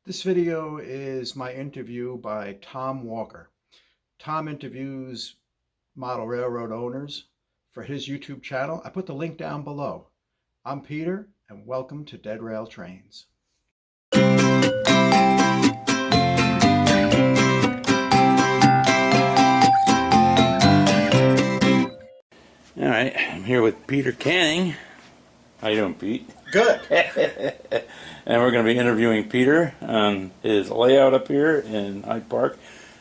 This video is my interview by Tom Walker. Tom interviews model railroad owners for his YouTube channel. I put the link down below. I'm Peter, and welcome to Dead Rail Trains. All right, I'm here with Peter Canning. How you doing, Pete? Good. And we're going to be interviewing Peter on his layout up here in Hyde Park.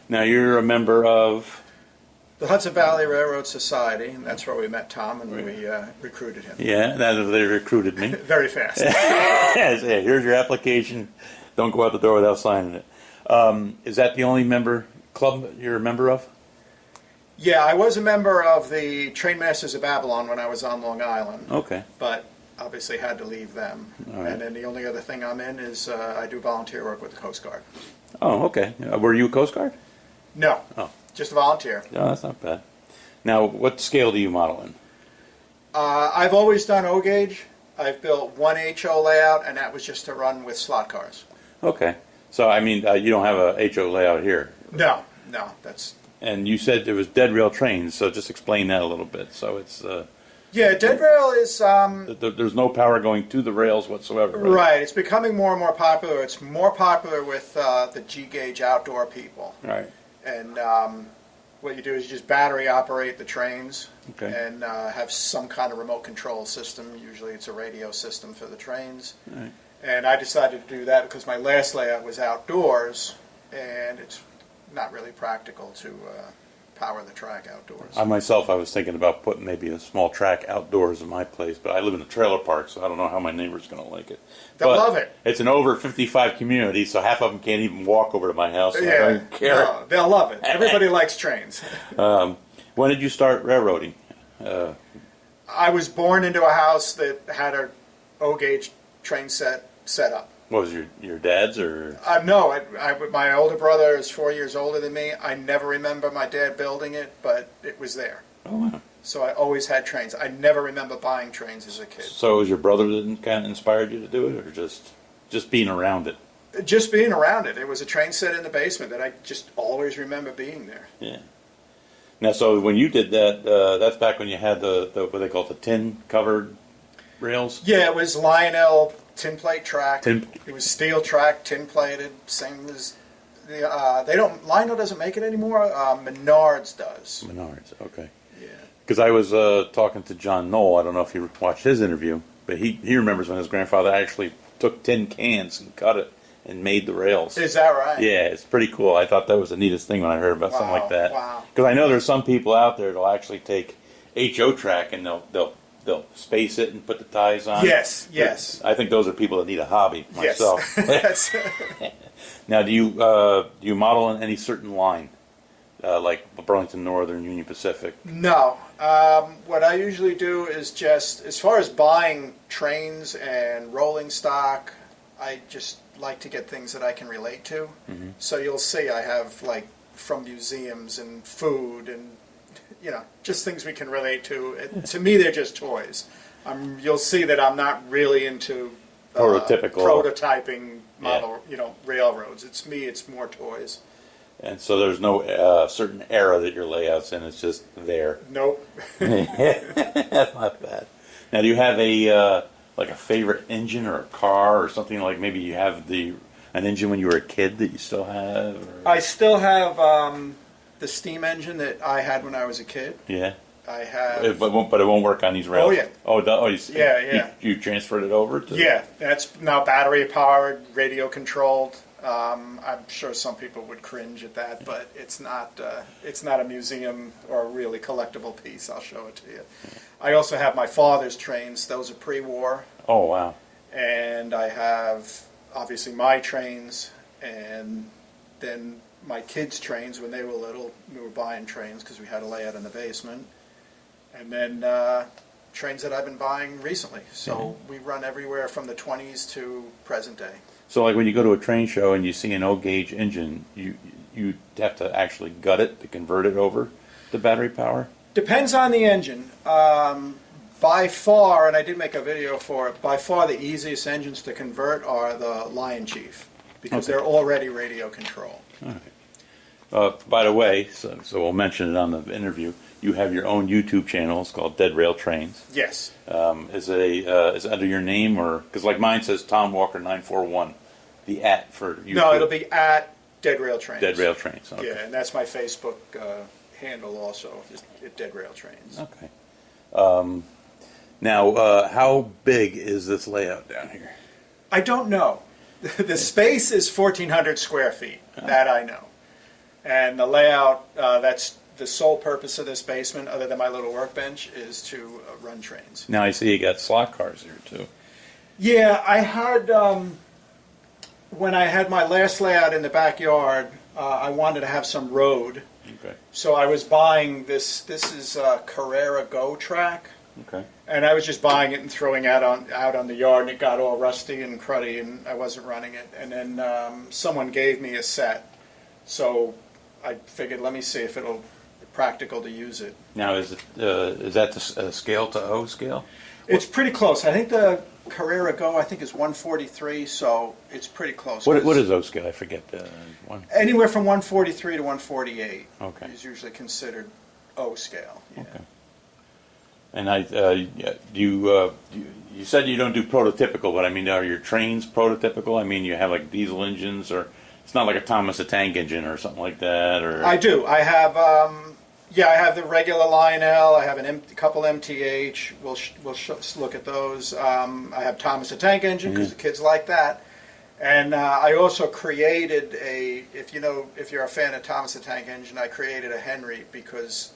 Now, you're a member of The Hudson Valley Railroad Society, and that's where we met Tom, and we recruited him. Yeah, they recruited me. Very fast. Yes, yeah, here's your application. Don't go out the door without signing it. Is that the only club you're a member of? Yeah, I was a member of the Trainmasters of Babylon when I was on Long Island. Okay. But obviously had to leave them. All right. And then the only other thing I'm in is I do volunteer work with the Coast Guard. Oh, okay. Were you a Coast Guard? No, Oh. just a volunteer. No, that's not bad. Now, what scale do you model in? I've always done O gauge. I've built one HO layout, and that was just to run with slot cars. Okay. So, I mean, you don't have a HO layout here. No, that's... And you said it was dead rail trains, so just explain that a little bit. So it's Yeah, dead rail is... there's no power going to the rails whatsoever. Right? Right, it's becoming more and more popular. It's more popular with the G gauge outdoor people. Right. And what you do is you just battery operate the trains. Okay. And have some kind of remote control system. Usually it's a radio system for the trains. Right. And I decided to do that because my last layout was outdoors, and it's not really practical to power the track outdoors. I myself, I was thinking about putting maybe a small track outdoors in my place, but I live in a trailer park, so I don't know how my neighbor's going to like it. They'll But love it. It's an over 55 community, so half of them can't even walk over to my house. So I Yeah, don't care. no, they'll love it. Everybody likes trains. When did you start railroading? I was born into a house that had a O-gauge train set up. What was your dad's or? No, my older brother is 4 years older than me. I never remember my dad building it, but it was there. Oh, wow. So I always had trains. I never remember buying trains as a kid. So it was your brother that kind of inspired you to do it, or just being around it? Just being around it. There was a train set in the basement that I just always remember being there. Yeah. Now, so when you did that, that's back when you had the what they call it, the tin covered rails. Yeah, it was Lionel tin plate track. Tin. It was steel track, tin plated, same as the. They don't. Lionel doesn't make it anymore. Menards does. Menards. Okay. Yeah. Because I was talking to John Knoll. I don't know if you watched his interview, but he remembers when his grandfather actually took tin cans and cut it and made the rails. Is that right? Yeah, it's pretty cool. I thought that was the neatest thing when I heard about something like that. Wow. Because I know there's some people out there that'll actually take HO track and they'll space it and put the ties on. Yes, yes. I think those are people that need a hobby. Myself. Yes. Now, do you model in any certain line, like Burlington Northern, Union Pacific? No. What I usually do is just, as far as buying trains and rolling stock, I just like to get things that I can relate to. Mm-hmm. So you'll see I have, like, from museums and food and, just things we can relate to. To me, they're just toys. You'll see that I'm not really into prototyping model, railroads. It's me, it's more toys. And so there's no certain era that your layout's in. It's just there. Nope. That's not bad. Now, do you have a favorite engine or a car or something, like maybe you have an engine when you were a kid that you still have? Or? I still have the steam engine that I had when I was a kid. Yeah. I have. But it won't work on these rails. Oh yeah. Yeah. You transferred it over to. Yeah, that's now battery powered, radio controlled. I'm sure some people would cringe at that, but it's not a museum or a really collectible piece. I'll show it to you. I also have my father's trains. Those are pre-war. Oh, wow. And I have, obviously, my trains, and then my kids' trains when they were little. We were buying trains because we had a layout in the basement. And then trains that I've been buying recently. So we run everywhere from the 20s to present day. So, like when you go to a train show and you see an O-gauge engine, you have to actually gut it to convert it over to battery power? Depends on the engine. By far, and I did make a video for it, by far the easiest engines to convert are the Lion Chief. because Okay. they're already radio controlled. All right. By the way, so we'll mention it on the interview. You have your own YouTube channel. It's called Dead Rail Trains. Yes. Is it under your name, or because like mine says Tom Walker 941, the @ for YouTube? No, it'll be at Dead Rail Trains. Dead Rail Trains. Okay. Yeah, and that's my Facebook handle also, is at Dead Rail Trains. Okay. Now, how big is this layout down here? I don't know. The space is 1,400 square feet. That I know. And the layout, that's the sole purpose of this basement, other than my little workbench, is to run trains. Now I see you got slot cars here too. Yeah, I had, when I had my last layout in the backyard, I wanted to have some road. Okay. So I was buying this is a Carrera Go track. Okay. And I was just buying it and throwing it out on the yard, and it got all rusty and cruddy, and I wasn't running it. And then someone gave me a set, so I figured, let me see if it'll be practical to use it. Now is that the scale to O scale? It's pretty close. I think the Carrera Go, I think, is 143, so it's pretty close. What is O scale? I forget one. Anywhere from 143 to 148 Okay. is usually considered O scale. Yeah. Okay. And you said you don't do prototypical, but I mean, are your trains prototypical? I mean, you have like diesel engines, or it's not like a Thomas the Tank Engine or something like that, or I do. I have, I have the regular Lionel. I have a couple MTH. We'll look at those. I have Thomas the Tank Engine because the kids like that. And I also created if you're a fan of Thomas the Tank Engine, I created a Henry because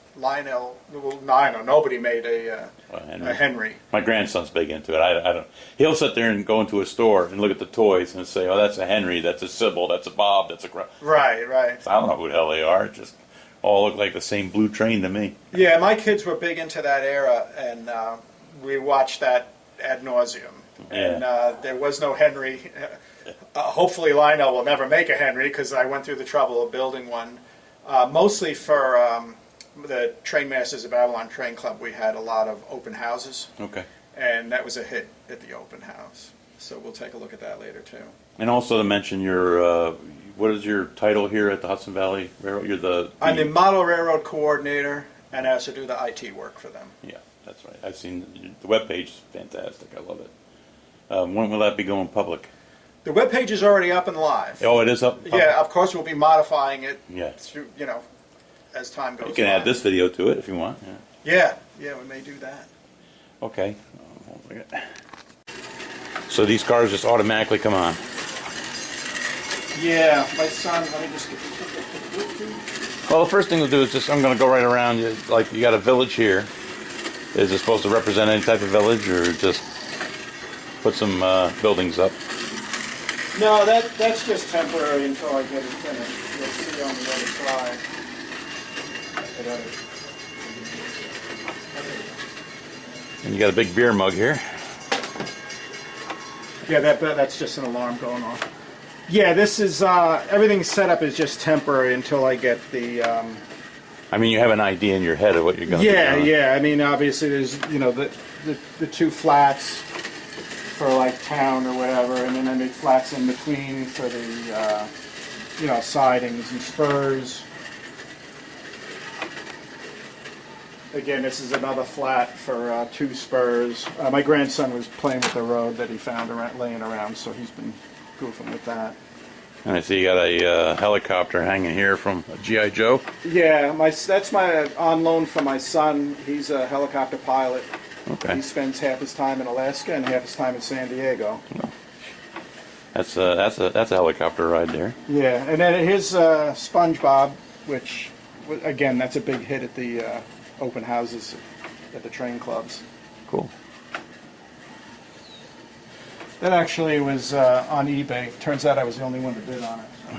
nobody made a Henry. My grandson's big into it. I don't. He'll sit there and go into a store and look at the toys and say, "Oh, that's a Henry. That's a Sybil. That's a Bob. That's a." Right. I don't know who the hell they are. It just all look like the same blue train to me. Yeah, my kids were big into that era, and we watched that ad nauseum. And there was no Henry. Hopefully, Lionel will never make a Henry because I went through the trouble of building one, mostly for. The Train Masters of Babylon Train Club, we had a lot of open houses. Okay. And that was a hit at the open house. So we'll take a look at that later, too. And also to mention your, what is your title here at the Hudson Valley Railroad? You're I'm the Model Railroad Coordinator, and I also do the IT work for them. Yeah, that's right. I've seen the webpage is fantastic. I love it. When will that be going public? The webpage is already up and live. Oh, it is up? Yeah, of course we'll be modifying it through, as time goes on. You can add this video to it if you want. Yeah, we may do that. Okay. So these cars just automatically come on? Yeah, my son, let me just get the Well, the first thing we'll do is I'm going to go right around. Like, you got a village here. Is it supposed to represent any type of village, or just put some buildings up? No, that's just temporary until I get it finished. You'll see on the other side. And you got a big beer mug here. Yeah, that's just an alarm going off. Yeah, this is everything's set up is just temporary until I get the. I mean, you have an idea in your head of what you're going to do. Yeah. I mean, obviously, there's the two flats for like town or whatever, and then I make flats in between for the sidings and spurs. Again, this is another flat for two spurs. My grandson was playing with the road that he found laying around, so he's been goofing with that. And I see you got a helicopter hanging here from G.I. Joe. Yeah, that's on loan from my son. He's a helicopter pilot. Okay. He spends half his time in Alaska and half his time in San Diego. Oh. That's a helicopter ride there. Yeah, and then here's SpongeBob, which again, that's a big hit at the open houses at the train clubs. Cool. That actually was on eBay. Turns out I was the only one that bid on it. So.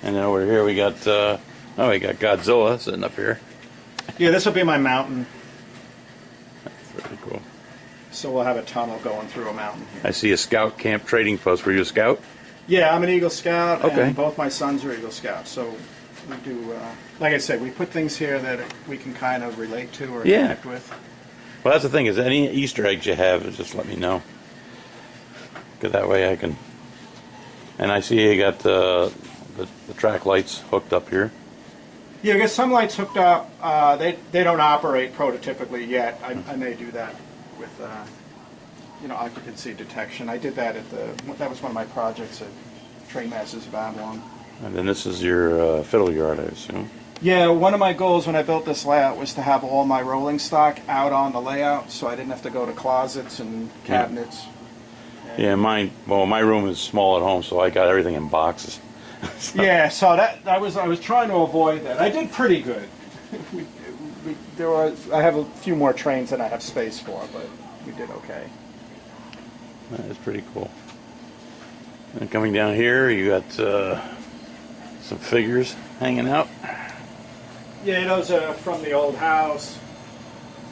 And then over here we got we got Godzilla sitting up here. Yeah, this will be my mountain. That's really cool. So we'll have a tunnel going through a mountain here. I see a scout camp trading post. Were you a scout? Yeah, I'm an Eagle Scout, Okay. and both my sons are Eagle Scouts. So we do, like I said, we put things here that we can kind of relate to or connect with. Well, that's the thing, is any Easter eggs you have, just let me know. Because that way I can And I see you got the track lights hooked up here. Yeah, we got some lights hooked up. They don't operate prototypically yet. I may do that with occupancy detection. I did that that was one of my projects at Train Masters of Babylon. And then this is your fiddle yard, I assume. Yeah, one of my goals when I built this layout was to have all my rolling stock out on the layout, so I didn't have to go to closets and cabinets. Yeah, my room is small at home, so I got everything in boxes. Yeah, so I was trying to avoid that. I did pretty good. I have a few more trains than I have space for, but we did okay. That is pretty cool. And coming down here, you got some figures hanging out. Yeah, those are from the old house.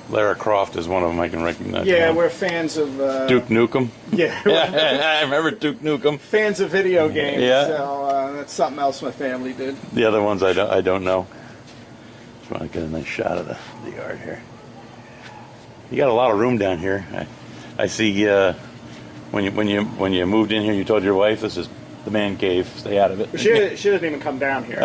Lara Croft is one of them I can recognize. Yeah, we're fans of... Duke Nukem. Yeah. I remember Duke Nukem. Fans of video games. Yeah. So that's something else my family did. The other ones I don't know. Just want to get a nice shot of the yard here. You got a lot of room down here. I see when you moved in here, you told your wife this is the man cave. Stay out of it. She doesn't even come down here.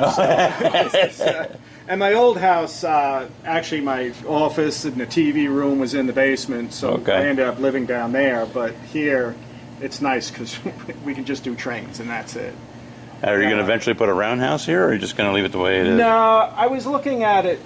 So, and my old house, actually, my office and the TV room was in the basement, so Okay. I ended up living down there. But here, it's nice because we can just do trains, and that's it. Are you going to eventually put a roundhouse here, or are you just going to leave it the way it is? No, I was looking at it.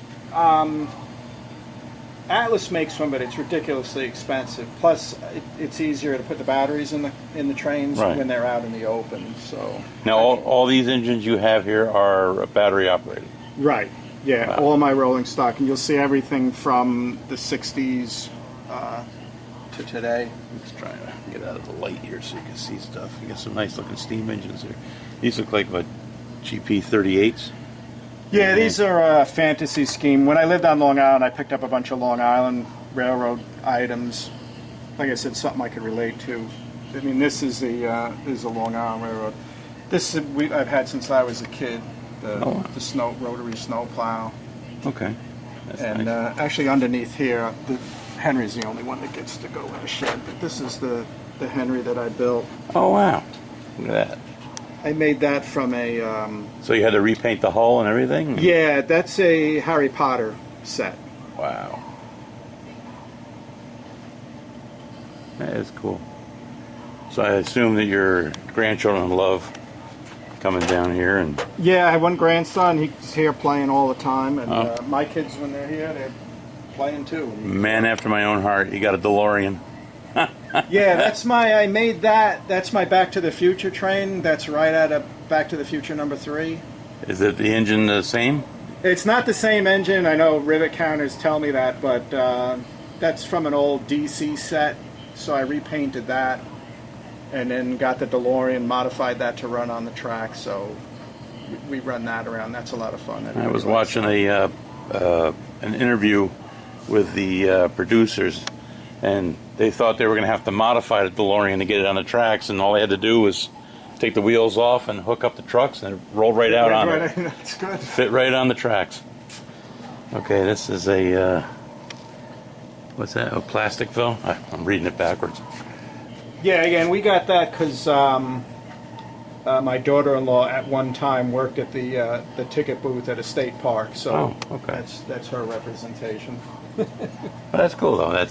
Atlas makes one, but it's ridiculously expensive. Plus, it's easier to put the batteries in the trains Right. when they're out in the open. So Now, all these engines you have here are battery operated. right, yeah, Wow. all my rolling stock, and you'll see everything from the '60s to today. Let's try to get out of the light here so you can see stuff. You got some nice looking steam engines here. These look like what, GP38s? Yeah, these are a fantasy scheme. When I lived on Long Island, I picked up a bunch of Long Island Railroad items. Like I said, something I could relate to. I mean, this is the Long Island Railroad. I've had since I was a kid. The rotary snow plow. Okay. That's And nice. actually, underneath here, Henry's the only one that gets to go in a shed. But this is the Henry that I built. Oh, wow. Look at that. I made that from a. So you had to repaint the hull and everything? Yeah, that's a Harry Potter set. Wow. That is cool. So I assume that your grandchildren love coming down here and... Yeah, I have one grandson. He's here playing all the time, and my kids, when they're here, they're playing too. Man after my own heart, you got a DeLorean. Yeah, I made that. That's my Back to the Future train. That's right out of Back to the Future #3. Is it the engine the same? It's not the same engine. I know rivet counters tell me that, but that's from an old DC set. So I repainted that, and then got the DeLorean, modified that to run on the track. So we run that around. That's a lot of fun. I was watching an interview with the producers, and they thought they were going to have to modify the DeLorean to get it on the tracks, and all they had to do was take the wheels off and hook up the trucks, and it rolled right out on it. That's good. Fit right on the tracks. Okay, this is a what's that? Oh, Plasticville. I'm reading it backwards. Yeah, again, we got that because my daughter-in-law at one time worked at the ticket booth at a state park. So okay. that's her representation. Well, that's cool though.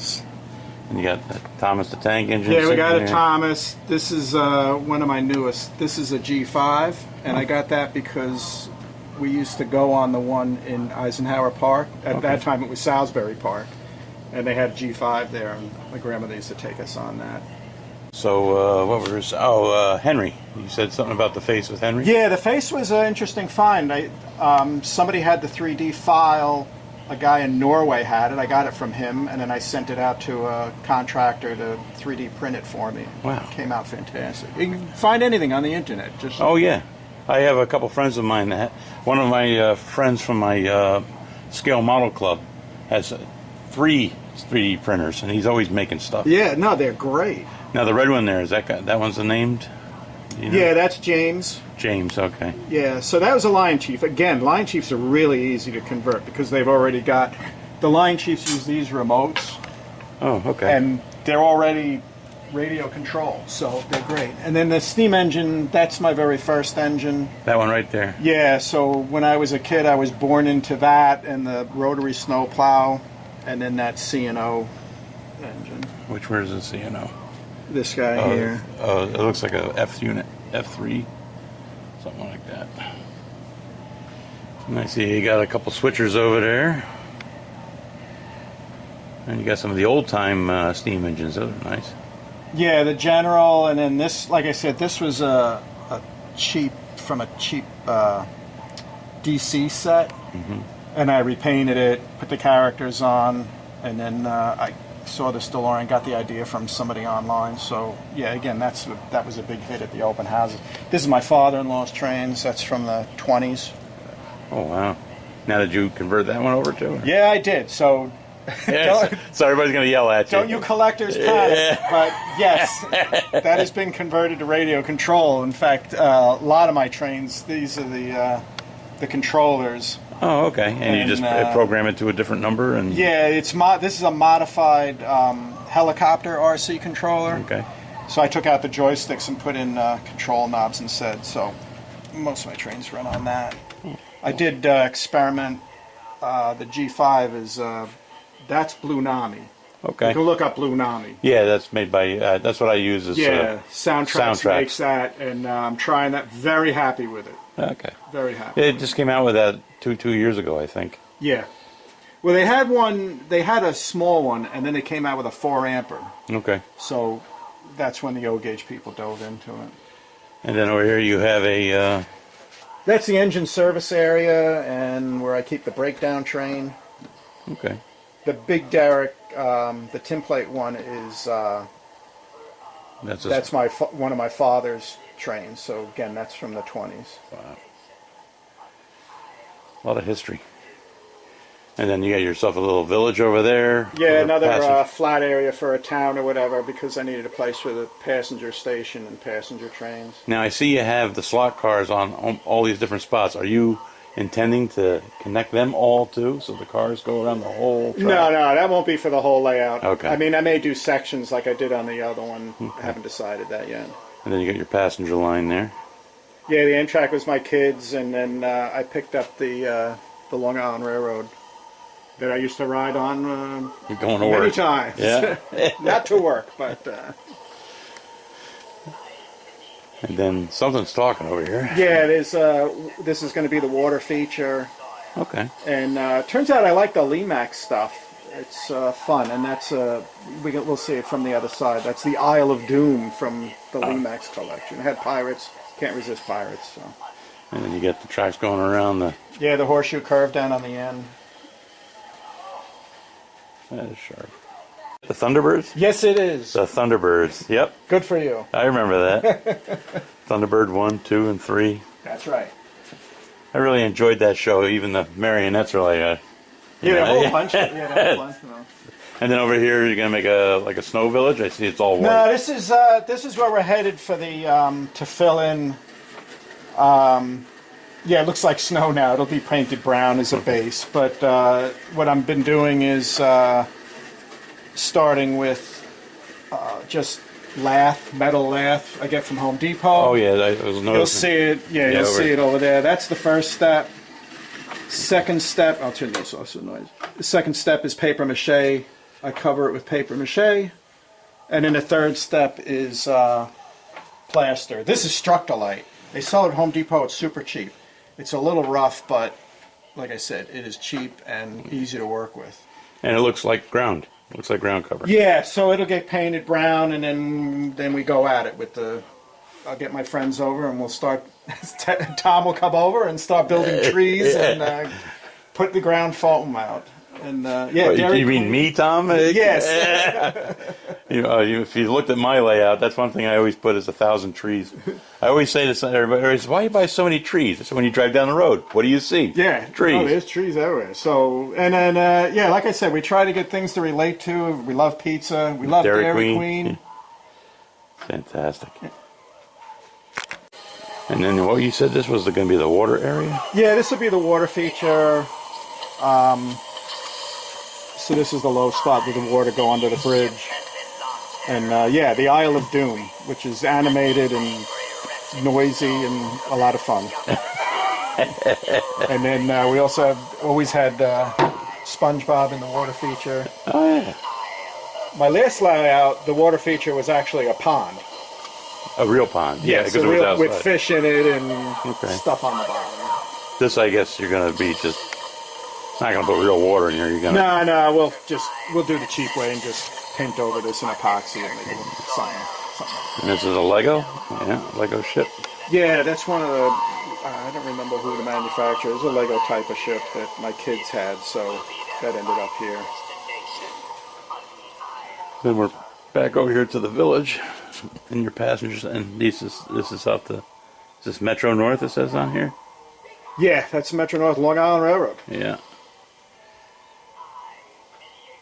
And you got the Thomas the Tank engine. Yeah, we got a there. Thomas. This is one of my newest. This is a G5, and I got that because we used to go on the one in Eisenhower Park. At that time, it was Salisbury Park, and they had a G5 there, and my grandmother used to take us on that. So what was? Henry. You said something about the face with Henry. Yeah, the face was an interesting find. Somebody had the 3D file. A guy in Norway had it. I got it from him, and then I sent it out to a contractor to 3D print it for me. Wow. It came out fantastic. You can find anything on the internet. Oh yeah, I have a couple friends of mine that one of my friends from my scale model club has 3 3D printers, and he's always making stuff. Yeah, no, they're great. Now the red one there, is that guy, that one's named? You know? Yeah, that's James. James, okay. Yeah, so that was a Lion Chief. Again, Lion Chiefs are really easy to convert because they've already got... The Lion Chiefs use these remotes, Oh, okay. and they're already radio control, so they're great. And then the steam engine, that's my very first engine. That one right there. Yeah, so when I was a kid, I was born into that and the rotary snow plow, and then that C&O engine. Which one is the C&O? This guy here. Oh, it looks like a F unit, F3, something like that. And I see you got a couple switchers over there. And you got some of the old-time steam engines. Those are nice. Yeah, the General, and then this, like I said, this was a cheap DC set, and I repainted it, put the characters on, and then I saw this DeLorean, got the idea from somebody online. So yeah, again, that was a big hit at the open houses. This is my father-in-law's trains. That's from the 20s. Oh wow! Now did you convert that one over too? Yeah, I did. So. Yes. So everybody's going to yell at you. Don't you collectors panic. But yes, that has been converted to radio control. In fact, a lot of my trains, these are the controllers. Oh, okay. And you just program it to a different number? And yeah, this is a modified helicopter RC controller. Okay. So I took out the joysticks and put in control knobs instead. So most of my trains run on that. I did experiment. The G5 is... that's Blue Nami. Okay. You can look up Blue Nami. Yeah, that's made by. That's what I use as. Soundtracks makes that, and I'm trying that. Very happy with it. Okay. Very happy. It just came out with that two years ago, I think. Yeah. Well, they had one. They had a small one, and then they came out with a 4-amper. Okay. So that's when the O-gauge people dove into it. And then over here you have a. That's the engine service area, and where I keep the breakdown train. Okay. The big derrick, the tin plate one is that's one of my father's trains. So again, that's from the 20s. Wow, a lot of history. And then you got yourself a little village over there. Yeah, another flat area for a town or whatever, because I needed a place for the passenger station and passenger trains. Now I see you have the slot cars on all these different spots. Are you intending to connect them all too, so the cars go around the whole track? No, that won't be for the whole layout. Okay. I mean, I may do sections like I did on the other one. Okay. I haven't decided that yet. And then you got your passenger line there. Yeah, the Amtrak was my kids, and then I picked up the Long Island Railroad that I used to ride on You're going to many work. times. Yeah. Not to work, but... And then something's talking over here. Yeah, this is going to be the water feature. Okay. And turns out I like the Lemax stuff. It's fun, and that's we'll see it from the other side. That's the Isle of Doom from the Lemax collection. It had pirates. Can't resist pirates. So. And then you get the tracks going around the... Yeah, the horseshoe curve down on the end. That is sharp. The Thunderbirds? Yes, it is. The Thunderbirds, yep. Good for you. I remember that. Thunderbird 1, 2, and 3. That's right. I really enjoyed that show. Even the marionettes are like... a whole bunch. Yeah, a whole bunch. And then over here, you're gonna make a snow village. I see it's all white. No, this is where we're headed for the to fill in. Yeah, it looks like snow now. It'll be painted brown as a base. But what I've been doing is starting with just metal lath I get from Home Depot. Oh yeah, I was noticing. You'll see it. Yeah, you'll see it over there. That's the first step. Second step, I'll turn this off so noise. The second step is paper mache. I cover it with paper mache. And then the third step is plaster. This is Structolite. They sell it at Home Depot. It's super cheap. It's a little rough, but like I said, it is cheap and easy to work with. And it looks like ground. It looks like ground cover. Yeah, so it'll get painted brown, and then we go at it with the... I'll get my friends over, and we'll start... Tom will come over and start building trees and put the ground foam out. And yeah, you mean me, Tom? Yes. If you looked at my layout, that's one thing I always put is 1,000 trees. I always say to everybody, "Why do you buy so many trees?" So when you drive down the road, what do you see? Yeah, trees. Oh, there's trees everywhere. So and then like I said, we try to get things to relate to. We love pizza. We love Dairy Queen. Fantastic. And then what you said, this was going to be the water area? Yeah, this will be the water feature. So this is the low spot where the water go under the bridge. And yeah, the Isle of Doom, which is animated and noisy and a lot of fun. And then we also always had SpongeBob in the water feature. Oh yeah. My last layout, the water feature was actually a pond. A real pond. Yeah, because so it was outside. with fish in it and Okay. stuff on the bottom. This, I guess, you're going to be just not going to put real water in here. You're going to. No, we'll do the cheap way and just paint over this in epoxy and make it something. And this is a Lego. Yeah, Lego ship. Yeah, that's one of the. I don't remember who the manufacturer is. A Lego type of ship that my kids had, so that ended up here. Then we're back over here to the village, and your passengers. And this is out the. Is this Metro North? It says on here. Yeah, that's Metro North Long Island Railroad. Yeah.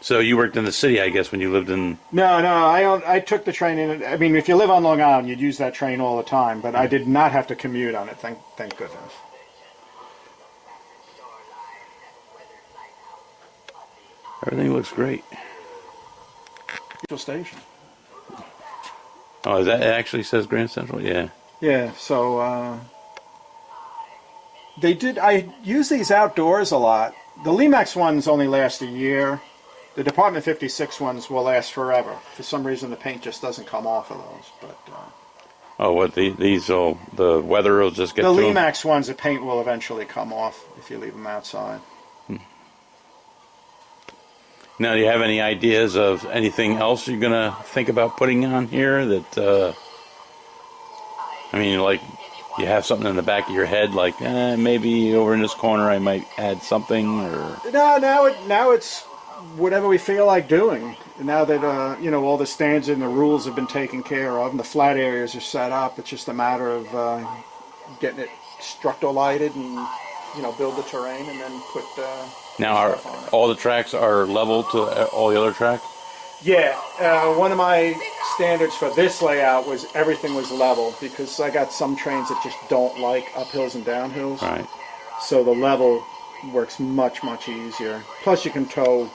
So you worked in the city, I guess, when you lived in. No, I took the train in. I mean, if you live on Long Island, you'd use that train all the time. But I did not have to commute on it. Thank goodness. Everything looks great. Station. Oh, is that it actually says Grand Central? Yeah. Yeah. So I use these outdoors a lot. The Limax ones only last a year. The Department 56 ones will last forever. For some reason, the paint just doesn't come off of those. But Oh, what these will the weather will just get the to 'em? Limax ones, the paint will eventually come off if you leave them outside. Now, do you have any ideas of anything else you're gonna think about putting on here? That I mean, like you have something in the back of your head, like maybe over in this corner I might add something, or No, now it's whatever we feel like doing. Now that all the standards and the rules have been taken care of, and the flat areas are set up, it's just a matter of getting it structural lighted and build the terrain and then put. now are stuff on it. all the tracks are level to all the other tracks? Yeah, one of my standards for this layout was everything was level because I got some trains that just don't like uphills and downhills. Right. So the level works much easier. Plus, you can tow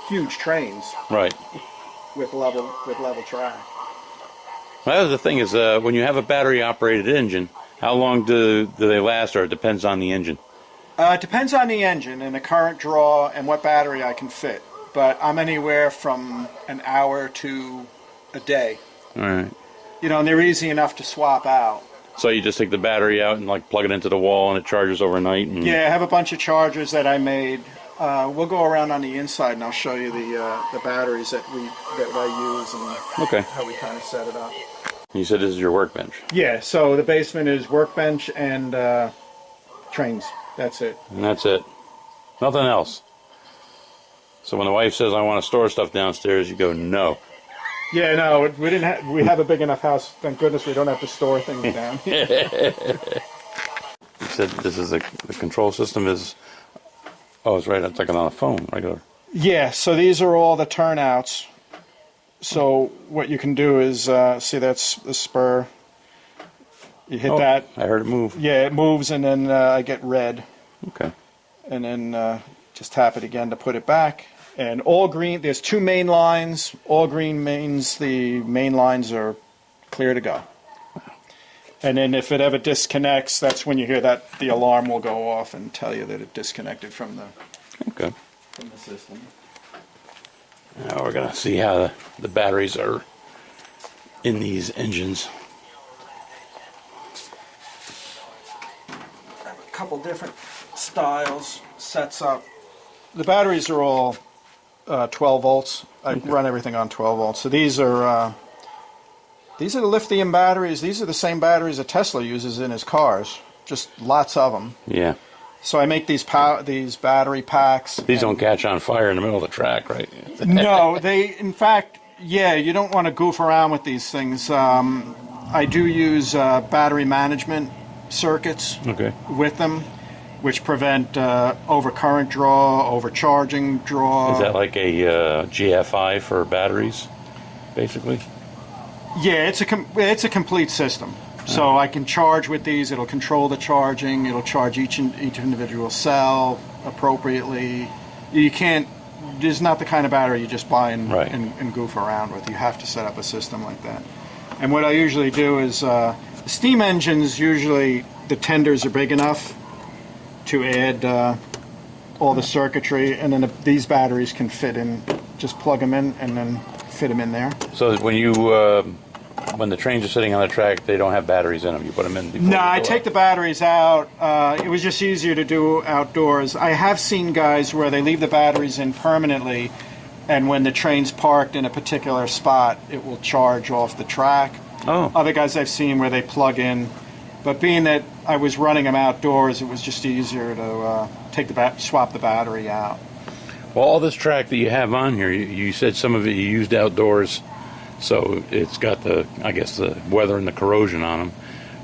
huge trains Right. with level track. Well, that was the thing is when you have a battery operated engine, how long do they last, or it depends on the engine? It depends on the engine and the current draw and what battery I can fit. But I'm anywhere from an hour to a day. All right. And they're easy enough to swap out. So you just take the battery out and like plug it into the wall, and it charges overnight. And... Yeah, I have a bunch of chargers that I made. We'll go around on the inside and I'll show you the batteries that I use and Okay. how we kind of set it up. You said this is your workbench. Yeah, so the basement is workbench and trains. That's it. And that's it. Nothing else. So when the wife says, I want to store stuff downstairs, you go, no. Yeah, no, we have a big enough house. Thank goodness we don't have to store things down here. You said this is the control system is, oh, it's right, it's like on a phone, regular. Yeah, so these are all the turnouts. So what you can do is, see that's the spur. You hit that. I heard it move. Yeah, it moves and then I get red. Okay. And then just tap it again to put it back. And all green, there's two main lines. All green means the main lines are clear to go. And then if it ever disconnects, that's when you hear that the alarm will go off and tell you that it disconnected from the system. Now we're going to see how the batteries are in these engines. I have a couple different styles, sets up. The batteries are all 12 volts. I run everything on 12 volts. So these are the lithium batteries. These are the same batteries that Tesla uses in his cars. Just lots of them. Yeah. So I make these battery packs. These don't catch on fire in the middle of the track, right? No, in fact, yeah, you don't want to goof around with these things. I do use battery management circuits with them, which prevent overcurrent draw, overcharging draw. Is that like a GFI for batteries, basically? Yeah, it's a complete system. So I can charge with these. It'll control the charging. It'll charge each individual cell appropriately. You can't is not the kind of battery you just buy and, Right. and goof around with. You have to set up a system like that. And what I usually do is, steam engines, usually the tenders are big enough to add all the circuitry, and then these batteries can fit in, just plug them in and then fit them in there. So when you when the trains are sitting on the track, they don't have batteries in them. You put them in before. No, you I go take out. the batteries out. It was just easier to do outdoors. I have seen guys where they leave the batteries in permanently, and when the train's parked in a particular spot, it will charge off the track. Oh. Other guys I've seen where they plug in, but being that I was running them outdoors, it was just easier to swap the battery out. Well, all this track that you have on here, you said some of it you used outdoors, so it's got the, I guess, the weather and the corrosion on them.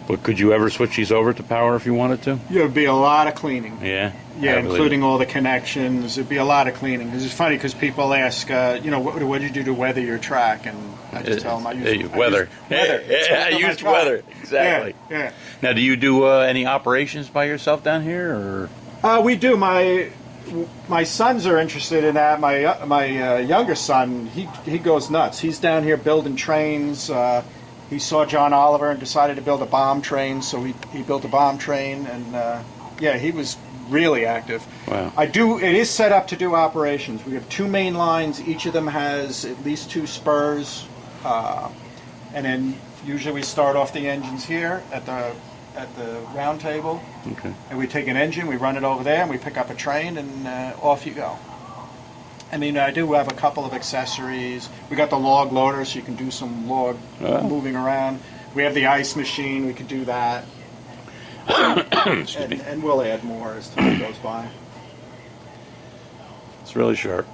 But could you ever switch these over to power if you wanted to? It would be a lot of cleaning. Yeah. Yeah, I believe including it. all the connections. It'd be a lot of cleaning. It's funny because people ask, what did you do to weather your track? And I just tell them I used weather. weather. Yeah, I used weather. Exactly. Yeah. Now, do you do any operations by yourself down here, or? We do. My sons are interested in that. My younger son, he goes nuts. He's down here building trains. He saw John Oliver and decided to build a bomb train, so he built a bomb train, and he was really active. Wow. It is set up to do operations. We have 2 main lines. Each of them has at least 2 spurs, and then usually we start off the engines here at the round table. Okay. And we take an engine, we run it over there, and we pick up a train, and off you go. I mean, I do have a couple of accessories. We got the log loader, so you can do some log moving around. We have the ice machine, we could do that. Excuse me. And we'll add more as time goes by. It's really sharp.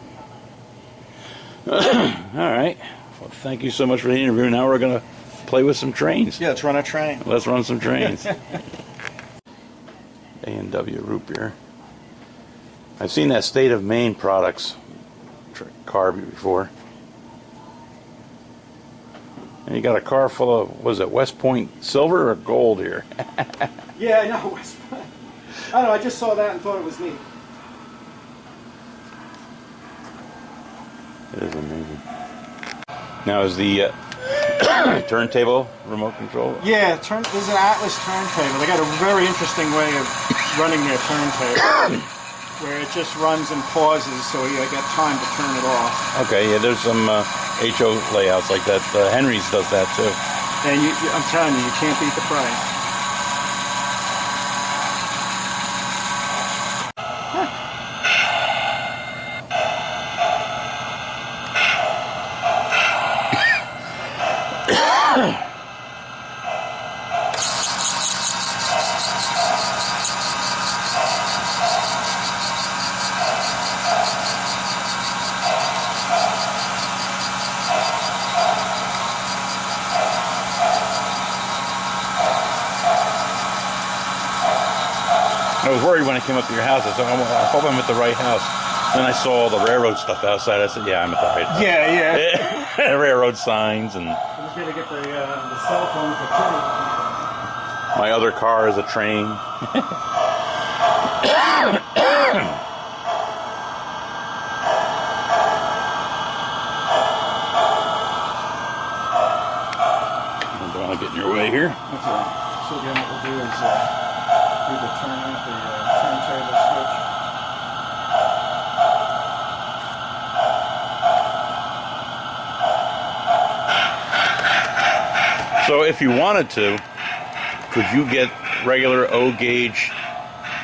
All right. Well, thank you so much for the interview. Now we're going to play with some trains. Yeah, let's run a train. Let's run some trains. A&W root beer. I've seen that State of Maine products car before. And you got a car full of, was it West Point silver or gold here? Yeah, I know. I don't know, I just saw that and thought it was neat. It is amazing. Now is the turntable remote control? Yeah, there's an Atlas turntable. They got a very interesting way of running their turntable, where it just runs and pauses, so you get time to turn it off. Okay, yeah, there's some HO layouts like that. Henry's does that too. And I'm telling you, you can't beat the price. I was worried when I came up to your house. I thought, I hope I'm at the right house. Then I saw all the railroad stuff outside. I said, yeah, I'm at the right house. Yeah. Railroad signs, and I'm just going to get the cell phone for Kenny. my other car is a train. I don't want to get in your way here. That's all right. So again, what we'll do is either turn out the turntable switch. So if you wanted to, could you get regular O gauge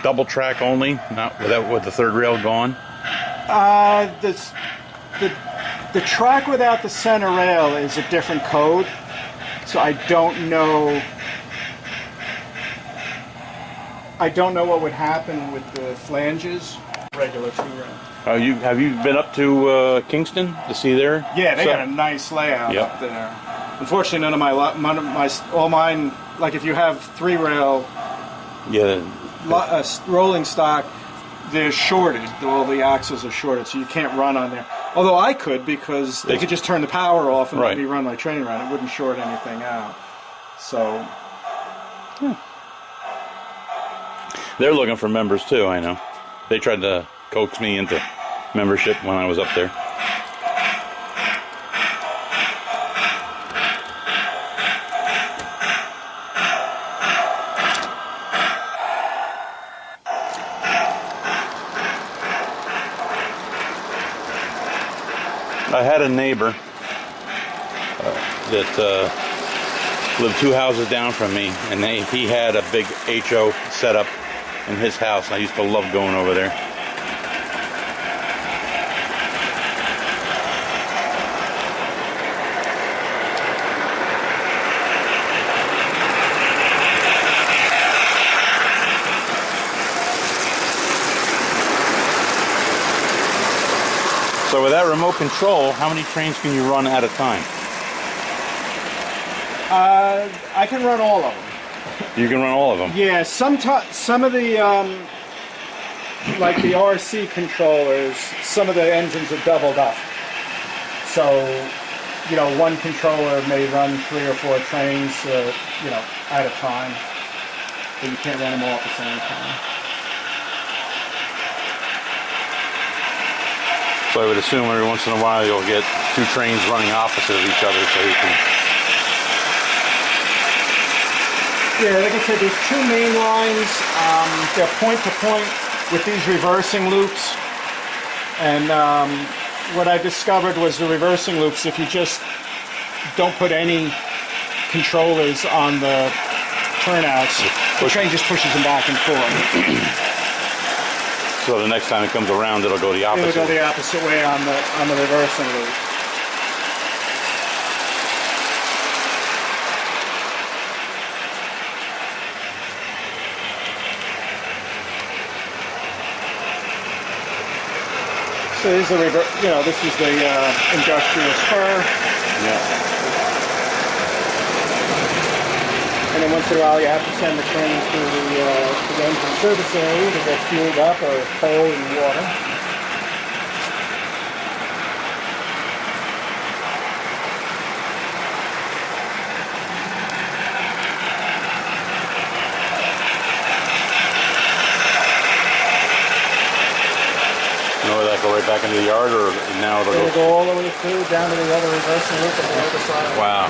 double track only, not with the third rail gone? The track without the center rail is a different code, so I don't know. I don't know what would happen with the flanges. Regular 2-rail. Have you been up to Kingston to see there? Yeah, they got a nice layout Yep. up there. Unfortunately, none of all mine, like if you have 3-rail Yeah. rolling stock, they're shorted. All the axles are shorted, so you can't run on there. Although I could, because they could just turn the power off and let Right. me run my train around. It wouldn't short anything out. So, They're looking for members too, I know. They tried to coax me into membership when I was up there. I had a neighbor that lived 2 houses down from me, and he had a big HO set up in his house, and I used to love going over there. So with that remote control, how many trains can you run at a time? I can run all of them. You can run all of them? Yeah, some of the, like the RC controllers, some of the engines are doubled up. So, you know, one controller may run 3 or 4 trains, you know, at a time. But you can't run them all at the same time. So I would assume every once in a while you'll get 2 trains running opposite of each other so you can... Yeah, like I said, there's 2 main lines. They're point to point with these reversing loops. And what I discovered was the reversing loops, if you just don't put any controllers on the turnouts, the train just pushes them back and forth. So the next time it comes around, it'll go the opposite. It'll go the opposite way on the reversing loop. So this is the this is the industrial spur. Yeah. And then once in a while you have to send the train to the engine service area to get fueled up or coal and water. Will that go right back into the yard, or now it'll go all the way through down to the other reversing loop on the other side? Wow.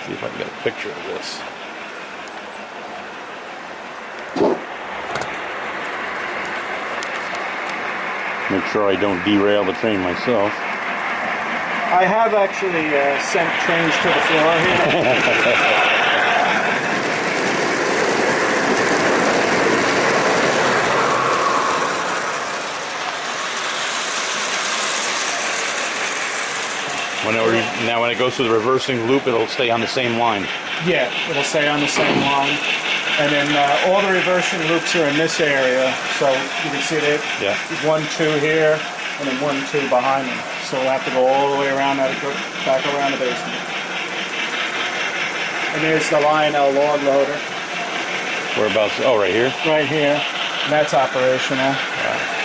See if I can get a picture of this. Make sure I don't derail the train myself. I have actually sent trains to the floor here. Now when it goes through the reversing loop, it'll stay on the same line. Yeah, it'll stay on the same line. And then all the reversing loops are in this area. So you can see that. Yeah. 1, 2 here, and then 1, 2 behind them. So we'll have to go all the way around that, go back around the basement. And there's the Lionel log loader. Whereabouts? Oh, right here? Right here. And that's operational. Yeah.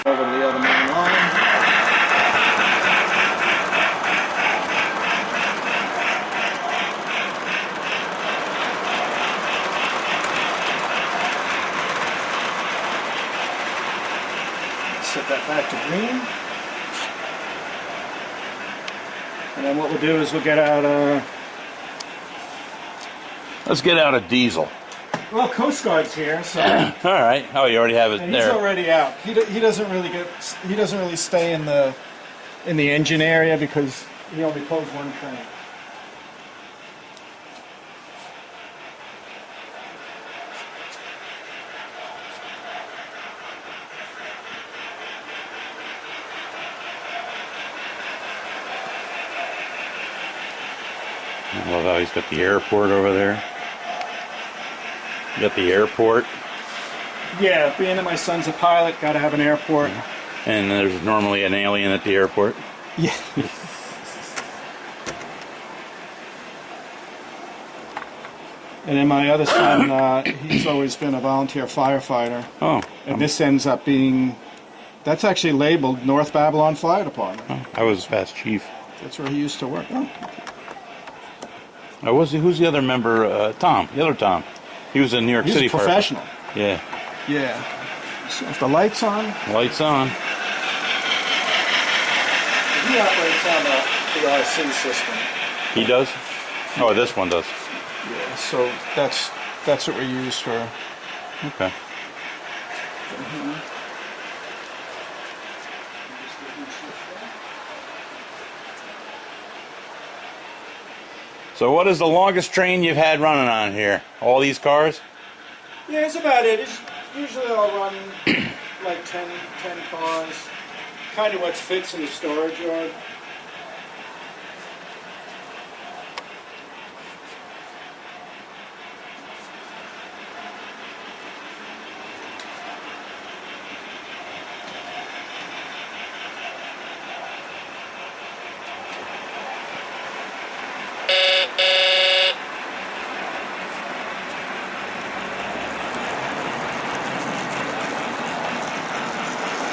Over to the other main line. Set that back to green. And then what we'll do is we'll get out Let's get out a diesel. well, Coast Guard's here, so All right. Oh, you already have it and there. he's already out. He doesn't really stay in the engine area because he only pulls one train. I love how he's got the airport over there. You got the airport. Yeah, being that my son's a pilot, got to have an airport. And there's normally an alien at the airport. Yeah. And then my other son, he's always been a volunteer firefighter. Oh. And this ends up being That's actually labeled North Babylon Fire Department. I was past chief. That's where he used to work. Oh. Who's the other member? Tom. The other Tom. He was in New York He's City. a professional. Yeah. Yeah. So if the lights on. Lights on. He operates on the RC system. He does? Oh, this one does. Yeah. So that's what we use for. Okay. So what is the longest train you've had running on here? All these cars? Yeah, it's about it. Usually I'll run like 10 cars. Kind of what fits in the storage yard.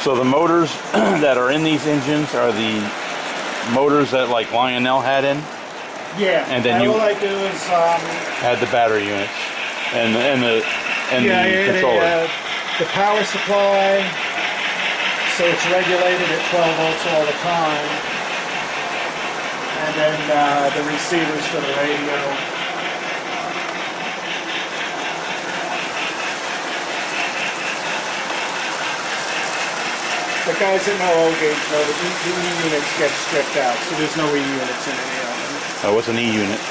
So the motors that are in these engines are the motors that like Lionel had in? Yeah. And then all I do is add the battery units and the controller. The power supply, so it's regulated at 12 volts all the time, and then the receivers for the radio. The guys that know O gauge know that the E units get stripped out, so there's no E units in any of them. What's an E unit?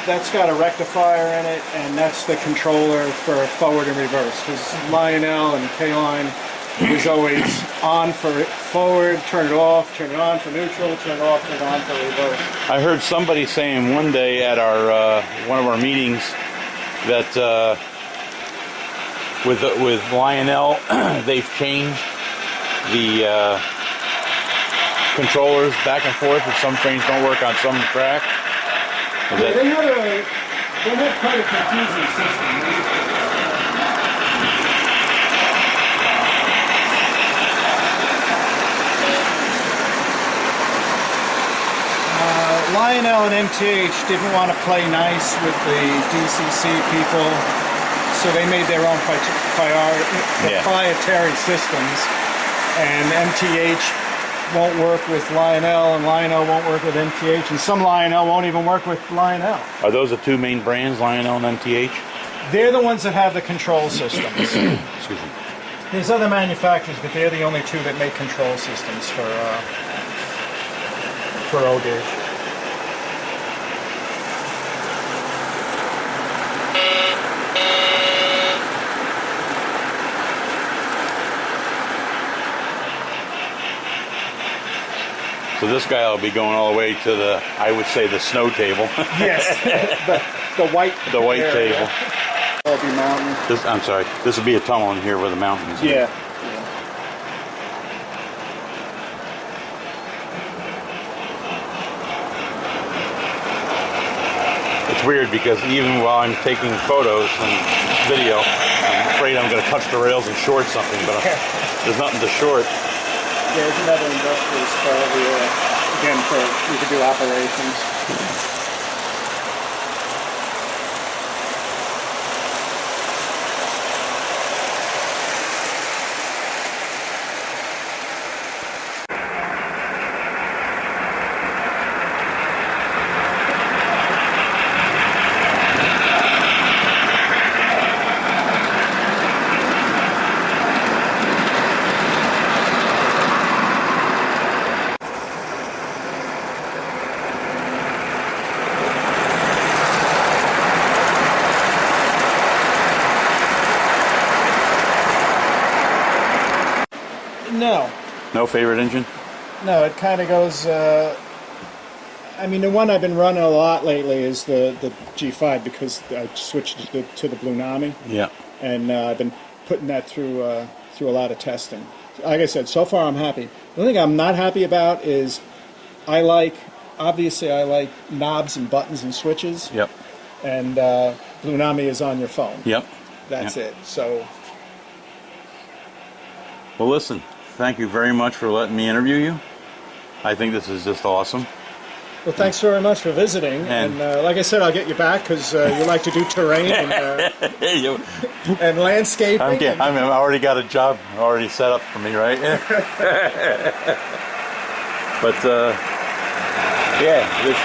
That's got a rectifier in it, and that's the controller for forward and reverse. Because Lionel and K-Line was always on for forward, turn it off, turn it on for neutral, turn it off, turn it on for reverse. I heard somebody saying one day at our one of our meetings that with Lionel they've changed the controllers back and forth, and some trains don't work on some track. They had quite a confusing system. Lionel and MTH didn't want to play nice with the DCC people, so they made their own proprietary systems, and MTH won't work with Lionel, and Lionel won't work with MTH, and some Lionel won't even work with Lionel. Are those the two main brands, Lionel and MTH? They're the ones that have the control systems. Excuse me. There's other manufacturers, but they're the only two that make control systems for O gauge. So this guy will be going all the way to the, I would say, the snow table. Yes, the white. The white area. table. That'll be mountain. I'm sorry. This will be a tunnel in here where the mountains. Yeah. It's weird because even while I'm taking photos and video, I'm afraid I'm going to touch the rails and short something, but there's nothing to short. Yeah, there's another industrial spot over here. Again, you could do operations. No. No favorite engine? No, it kind of goes. I mean, the one I've been running a lot lately is the G5 because I switched to the Blue Nami. Yeah. And I've been putting that through a lot of testing. Like I said, so far I'm happy. The only thing I'm not happy about is obviously I like knobs and buttons and switches. Yep. And Blue Nami is on your phone. Yep. That's Yep. it. So Well, listen, thank you very much for letting me interview you. I think this is just awesome. Well, thanks very much for visiting. And- Like I said, I'll get you back because you like to do terrain and landscaping. I already got a job already set up for me, right? But yeah, this is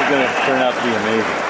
going to turn out to be amazing.